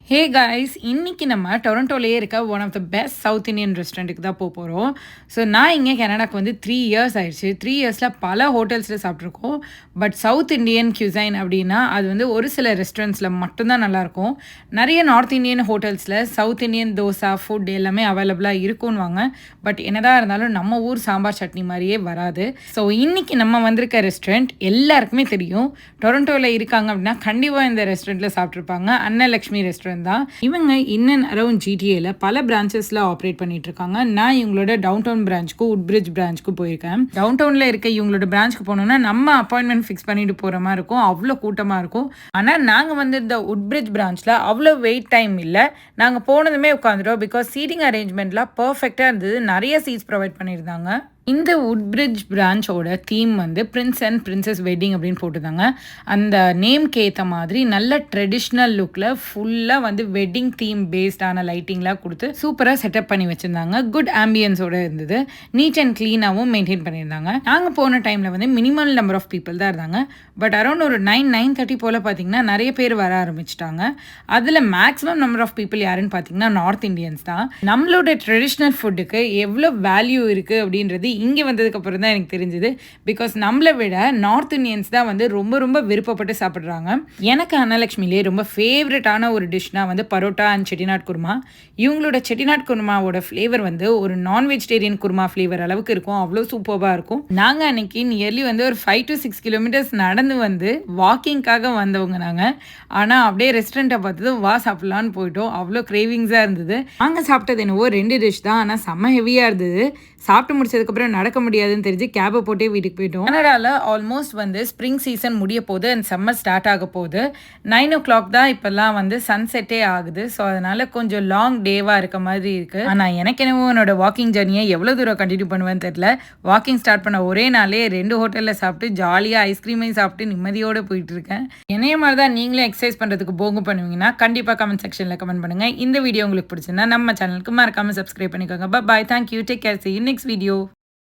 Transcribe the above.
Hey guys, இன்னைக்கு நம்ம டொரண்டோலேயே இருக்க one of the best South Indian ரெஸ்டாரண்ட்டுக்கு தான் போகிறோம். ஸோ நான் இங்கே கனடாக்கு வந்து 3 இயர்ஸ் ஆயிடுச்சு. 3 இயர்ஸில் பல ஹோட்டல்ஸில் சாப்பிட்ருக்கோம். பட் சவுத் இண்டியன் cuisine அப்படின்னா அது வந்து ஒரு சில ரெஸ்டாரண்ட்ஸில் மட்டும்தான் நல்லாயிருக்கும். நிறைய நார்த் இந்தியன் ஹோட்டல்ஸில் சவுத் இண்டியன் தோசா ஃபுட் எல்லாமே அவைலபிளாக இருக்கும்னுவாங்க. பட் என்னதான் இருந்தாலும் நம்ம ஊர் சாம்பார் சட்னி மாதிரியே வராது. ஸோ இன்னைக்கு நம்ம வந்திருக்க ரெஸ்டாரண்ட் எல்லாருக்குமே தெரியும். டொரண்டோவில் இருக்காங்க அப்படின்னா கண்டிப்பாக இந்த ரெஸ்டாரண்ட்டில் சாப்பிட்ருப்பாங்க. அன்னலக்ஷ்மி ரெஸ்டாரண்ட் தான். இவங்க இன் அண்ட் அரௌண்ட் ஜிடிஏல பல பிரான்ச்சஸ்ல ஆப்ரேட் பண்ணிட்டு இருக்காங்க. நான் இவங்களோட டவுன் டவுன் பிரான்ச்சுக்கும் உட்பிரிட்ஜ் பிரான்ச்சுக்கும் போயிருக்கேன். டவுன் டவுன்ல இருக்க இவங்களோட பிரான்ச்சுக்கு போனோம்னா நம்ம அப்பாயின்மெண்ட் ஃபிக்ஸ் பண்ணிட்டு போற மாதிரி இருக்கும். அவ்வளோ கூட்டமா இருக்கும். ஆனா நாங்க வந்து இந்த உட்பிரிட்ஜ் பிரான்ச்ல அவ்வளோ வெயிட் டைம் இல்லை. நாங்க போனதுமே உட்காந்துட்டோம். பிகாஸ் சீட்டிங் அரேஞ்ச்மெண்ட்லாம் பர்ஃபெக்டா இருந்தது. நிறைய சீட்ஸ் ப்ரொவைட் பண்ணியிருந்தாங்க. இந்த உட்பிரிட்ஜ் பிரான்ச்சோட தீம் வந்து பிரின்ஸ் அண்ட் பிரின்சஸ் வெட்டிங் அப்படின்னு போட்டுருந்தாங்க. அந்த நேம்க்கு ஏற்ற மாதிரி நல்ல ட்ரெடிஷ்னல் லுக்கில் ஃபுல்லாக வந்து வெட்டிங் தீம் பேஸ்டான லைட்டிங்லாம் கொடுத்து சூப்பராக செட்டப் பண்ணி வச்சுருந்தாங்க. குட் ஆம்பியன்ஸோடு இருந்தது. நீட் அண்ட் க்ளீனாகவும் மெயின்டைன் பண்ணியிருந்தாங்க. நாங்கள் போன டைமில் வந்து மினிமல் நம்பர் ஆஃப் பீப்புள் தான் இருந்தாங்க. பட் அரௌண்ட் ஒரு 9:30 போல் பார்த்தீங்கன்னா நிறைய பேர் வர ஆரம்பிச்சிட்டாங்க. அதில் மேக்ஸிமம் நம்பர் ஆஃப் பீப்புள் யாருன்னு பார்த்தீங்கன்னா நார்த் இந்தியன்ஸ் தான். நம்மளோட ட்ரெடிஷ்னல் ஃபுட்டுக்கு எவ்வளோ வேல்யூ இருக்குது அப்படின்றது இங்கே வந்ததுக்கு அப்புறம் தான் எனக்கு தெரிஞ்சுது. பிகாஸ் நம்மளை விட நார்த் இந்தியன்ஸ் தான் வந்து ரொம்ப ரொம்ப விருப்பப்பட்டு சாப்பிட்றாங்க. எனக்கு அன்னலக்ஷ்மிலே ரொம்ப ஃபேவரட்டான ஒரு டிஷ்னா வந்து பரோட்டா அண்ட் செட்டிநாட் குருமா. இவங்களோட செட்டிநாட் குருமாவோட ஃப்ளேவர் வந்து ஒரு நான் வெஜிடேரியன் குருமா ஃப்ளேவர் அளவுக்கு இருக்கும். அவ்வளோ சூப்பராக இருக்கும். நாங்கள் அன்னைக்கு நியர்லி வந்து ஒரு 5 to 6 கிலோமீட்டர்ஸ் நடந்து வந்து வாக்கிங்காக வந்தவங்க நாங்கள். ஆனால் அப்படியே ரெஸ்டாரண்ட்டை பார்த்தது வா சாப்பிட்லான்னு போயிட்டோம். அவ்வளோ கிரேவிங்ஸாக இருந்தது. நாங்கள் சாப்பிட்டது என்னவோ 2 டிஷ் தான். ஆனால் செம்ம ஹெவியாக இருந்தது. சாப்பிட்டு முடிச்சதுக்கப்புறம் நடக்க முடியாதுன்னு தெரிஞ்சு கேபை போட்டே வீட்டுக்கு போயிட்டோம். கனடாவில் ஆல்மோஸ்ட் வந்து ஸ்ப்ரிங் சீசன் முடிய போகுது அண்ட் சம்மர் ஸ்டார்ட் ஆக போகுது. 9 o'clock தான் இப்போல்லாம் வந்து சன்செட்டே ஆகுது. ஸோ அதனால கொஞ்சம் லாங் டேவாக இருக்க மாதிரி இருக்குது. ஆனால் எனக்கு என்னவோ என்னோட வாக்கிங் ஜர்னியை எவ்வளோ தூரம் கண்டினியூ பண்ணுவேன்னு தெரியல. வாக்கிங் ஸ்டார்ட் பண்ண ஒரே நாளே 2 ஹோட்டலில் சாப்பிட்டு ஜாலியாக ஐஸ்கிரீமையும் சாப்பிட்டு நிம்மதியோடு போயிட்டு இருக்கேன். என்னைய மாதிரி தான் நீங்களும் எக்ஸசைஸ் பண்ணுறதுக்கு போங்க பண்ணுவீங்கன்னா கண்டிப்பாக கமெண்ட் செக்ஷனில் கமெண்ட் பண்ணுங்கள். இந்த வீடியோ உங்களுக்கு பிடிச்சிருந்தா நம்ம சேனலுக்கு மறக்காமல் சப்ஸ்கிரைப் பண்ணிக்கோங்க. Bye, thank you, take care, see you next video.